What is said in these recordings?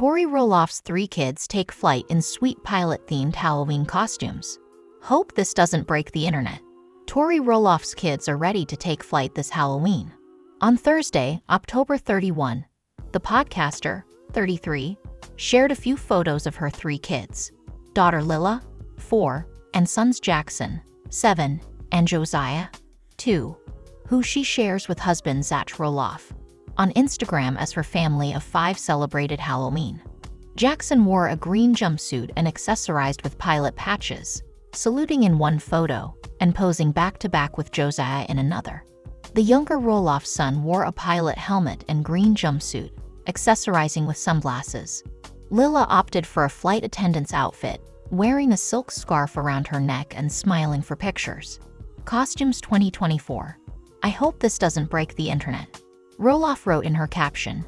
Tori Roloff's 3 kids take flight in sweet pilot-themed Halloween costumes. Hope this doesn't break the internet. Tori Roloff's kids are ready to take flight this Halloween. On Thursday, October 31, the podcaster, 33, shared a few photos of her 3 kids, daughter Lila, 4, and sons Jackson, 7, and Josiah, 2, who she shares with husband Zach Roloff, on Instagram as her family of 5 celebrated Halloween. Jackson wore a green jumpsuit and accessorized with pilot patches, saluting in one photo and posing back-to-back with Josiah in another. The younger Roloff son wore a pilot helmet and green jumpsuit, accessorizing with sunglasses. Lila opted for a flight attendant's outfit, wearing a silk scarf around her neck and smiling for pictures. Costumes 2024. I hope this doesn't break the internet. Roloff wrote in her caption.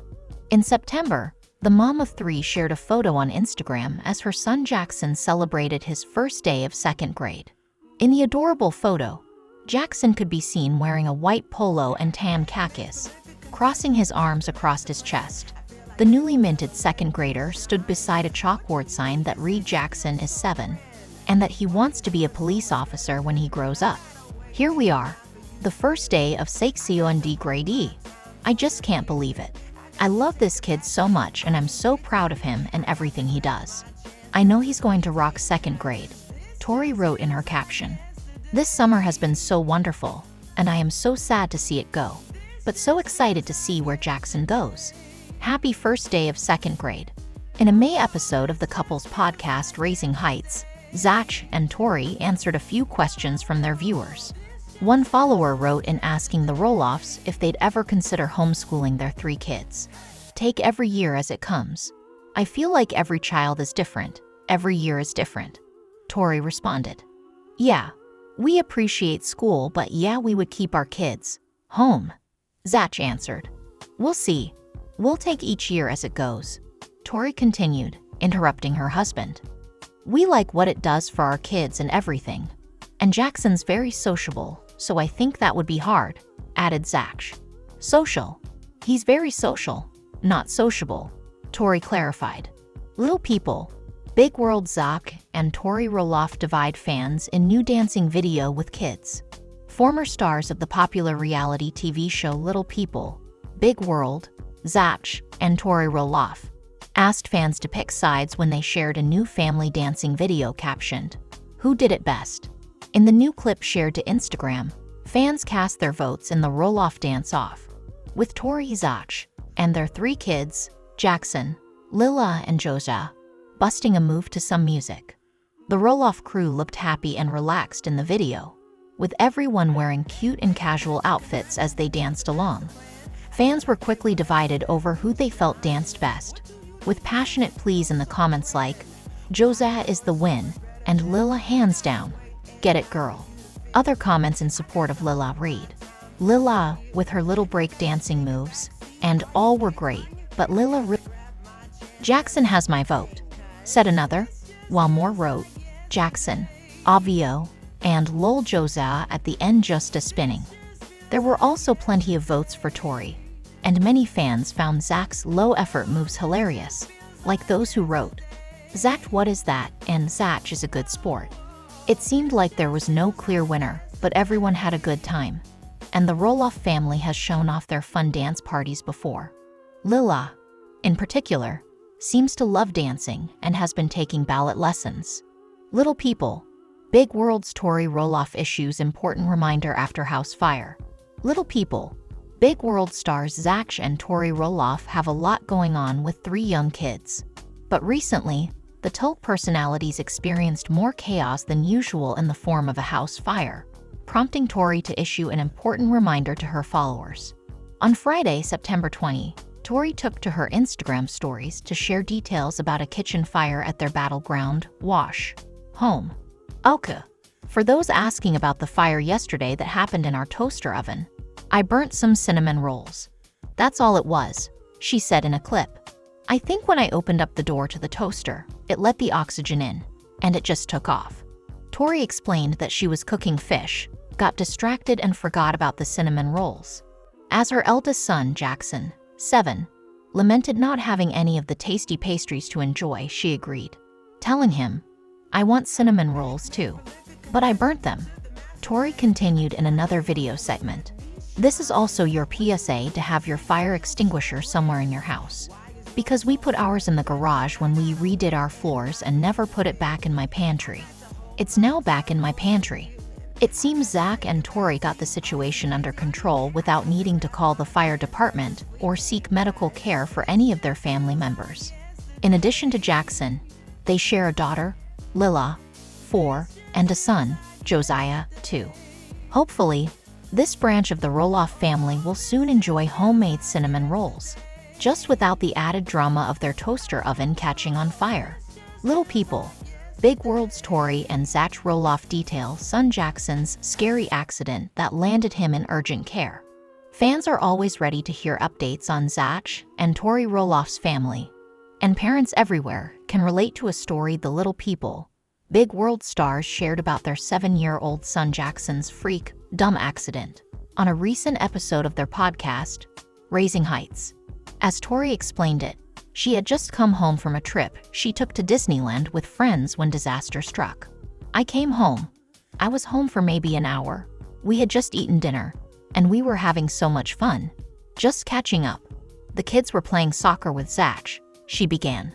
In September, the mom of 3 shared a photo on Instagram as her son Jackson celebrated his first day of 2nd grade. In the adorable photo, Jackson could be seen wearing a white polo and tan khakis, crossing his arms across his chest. The newly minted 2nd grader stood beside a chalkboard sign that read Jackson is 7, and that he wants to be a police officer when he grows up. Here we are, the first day of Section D grade E. I just can't believe it. I love this kid so much and I'm so proud of him and everything he does. I know he's going to rock 2nd grade, Tori wrote in her caption. This summer has been so wonderful, and I am so sad to see it go, but so excited to see where Jackson goes. Happy first day of 2nd grade. In a May episode of the couple's podcast Raising Heights, Zach and Tori answered a few questions from their viewers. One follower wrote in asking the Roloffs if they'd ever consider homeschooling their 3 kids. Take every year as it comes. I feel like every child is different. Every year is different. Tori responded. Yeah, we appreciate school, but yeah, we would keep our kids home. Zach answered. We'll see. We'll take each year as it goes. Tori continued, interrupting her husband. We like what it does for our kids and everything. And Jackson's very sociable, so I think that would be hard, added Zach. Social. He's very social, not sociable, Tori clarified. Little people, big world. Zach and Tori Roloff divide fans in new dancing video with kids. Former stars of the popular reality TV show Little People, Big World, Zach and Tori Roloff, asked fans to pick sides when they shared a new family dancing video captioned, "Who did it best?" In the new clip shared to Instagram, fans cast their votes in the Roloff dance-off, with Tori, Zach, and their 3 kids, Jackson, Lila, and Josiah, busting a move to some music. The Roloff crew looked happy and relaxed in the video, with everyone wearing cute and casual outfits as they danced along. Fans were quickly divided over who they felt danced best, with passionate pleas in the comments like, Josiah is the win, and Lila hands down. Get it, girl. Other comments in support of Lila read, Lila, with her little break dancing moves, and all were great, but Lila Jackson has my vote, said another, while more wrote, Jackson, obvio, and lol. Josiah at the end just a spinning. There were also plenty of votes for Tori, and many fans found Zach's low-effort moves hilarious, like those who wrote, Zach, what is that? And Zach is a good sport. It seemed like there was no clear winner, but everyone had a good time. And the Roloff family has shown off their fun dance parties before. Lila, in particular, seems to love dancing and has been taking ballet lessons. Little people, big world's Tori Roloff issues important reminder after house fire. Little people, big world stars Zach and Tori Roloff have a lot going on with 3 young kids. But recently, the Tulp personalities experienced more chaos than usual in the form of a house fire, prompting Tori to issue an important reminder to her followers. On Friday, September 20, Tori took to her Instagram stories to share details about a kitchen fire at their battleground, Wash home. Okay. For those asking about the fire yesterday that happened in our toaster oven, I burnt some cinnamon rolls. That's all it was, she said in a clip. I think when I opened up the door to the toaster, it let the oxygen in, and it just took off. Tori explained that she was cooking fish, got distracted and forgot about the cinnamon rolls. As her eldest son, Jackson, 7, lamented not having any of the tasty pastries to enjoy. She agreed, telling him, "I want cinnamon rolls too, but I burnt them." Tori continued in another video segment, "This is also your PSA to have your fire extinguisher somewhere in your house. Because we put ours in the garage when we redid our floors and never put it back in my pantry. It's now back in my pantry." It seems Zach and Tori got the situation under control without needing to call the fire department or seek medical care for any of their family members. In addition to Jackson, they share a daughter, Lila, 4, and a son, Josiah, 2. Hopefully, this branch of the Roloff family will soon enjoy homemade cinnamon rolls, just without the added drama of their toaster oven catching on fire. Little people, Big World's Tori and Zach Roloff detail son Jackson's scary accident that landed him in urgent care. Fans are always ready to hear updates on Zach and Tori Roloff's family, and parents everywhere can relate to a story the little people, Big World stars shared about their 7-year-old son Jackson's freak, dumb accident on a recent episode of their podcast, Raising Heights. As Tori explained it, she had just come home from a trip she took to Disneyland with friends when disaster struck. "I came home. I was home for maybe an hour. We had just eaten dinner, and we were having so much fun. Just catching up. The kids were playing soccer with Zach," she began.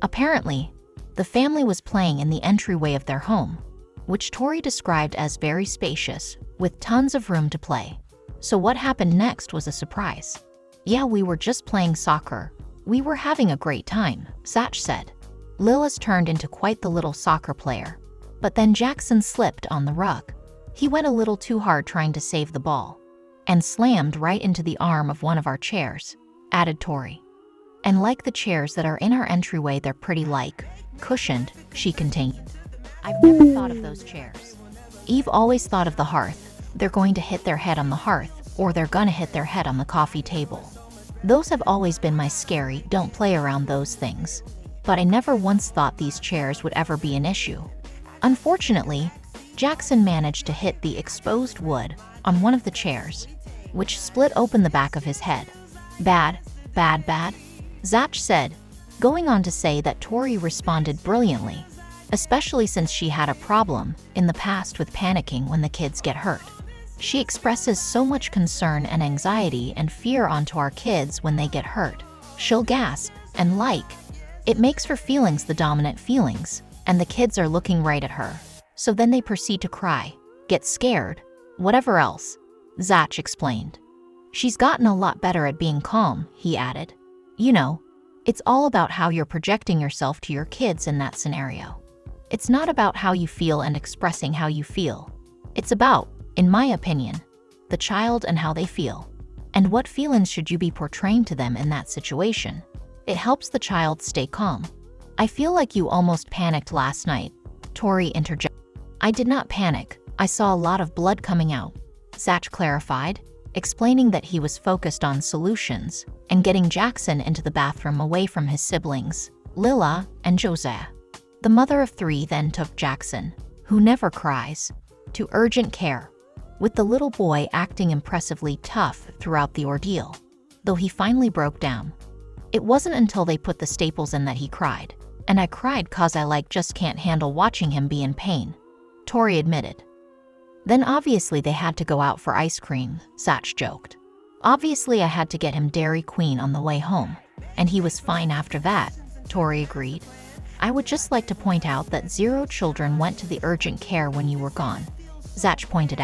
Apparently, the family was playing in the entryway of their home, which Tori described as very spacious, with tons of room to play. "So what happened next was a surprise. Yeah, we were just playing soccer. We were having a great time," Zach said. Lila's turned into quite the little soccer player. But then Jackson slipped on the rug. He went a little too hard trying to save the ball and slammed right into the arm of one of our chairs, added Tori. "And like the chairs that are in our entryway, they're pretty cushioned," she continued. "I've never thought of those chairs. Eve always thought of the hearth. They're going to hit their head on the hearth, or they're gonna hit their head on the coffee table. Those have always been my scary, don't play around those things. But I never once thought these chairs would ever be an issue." Unfortunately, Jackson managed to hit the exposed wood on one of the chairs, which split open the back of his head. "Bad, bad, bad," Zach said, going on to say that Tori responded brilliantly, especially since she had a problem in the past with panicking when the kids get hurt. "She expresses so much concern and anxiety and fear onto our kids when they get hurt. She'll gasp and it makes her feelings the dominant feelings, and the kids are looking right at her. So then they proceed to cry, get scared, whatever else," Zach explained. "She's gotten a lot better at being calm," he added. "You know, it's all about how you're projecting yourself to your kids in that scenario. It's not about how you feel and expressing how you feel. It's about, in my opinion, the child and how they feel. And what feelings should you be portraying to them in that situation? It helps the child stay calm." "I feel like you almost panicked last night," Tori interjected. "I did not panic. I saw a lot of blood coming out," Zach clarified, explaining that he was focused on solutions and getting Jackson into the bathroom away from his siblings, Lila and Josiah. The mother of 3 then took Jackson, who never cries, to urgent care, with the little boy acting impressively tough throughout the ordeal, though he finally broke down. "It wasn't until they put the staples in that he cried, and I cried 'cause I just can't handle watching him be in pain," Tori admitted. "Then obviously they had to go out for ice cream," Zach joked. "Obviously I had to get him Dairy Queen on the way home, and he was fine after that," Tori agreed. "I would just like to point out that 0 children went to the urgent care when you were gone," Zach pointed out.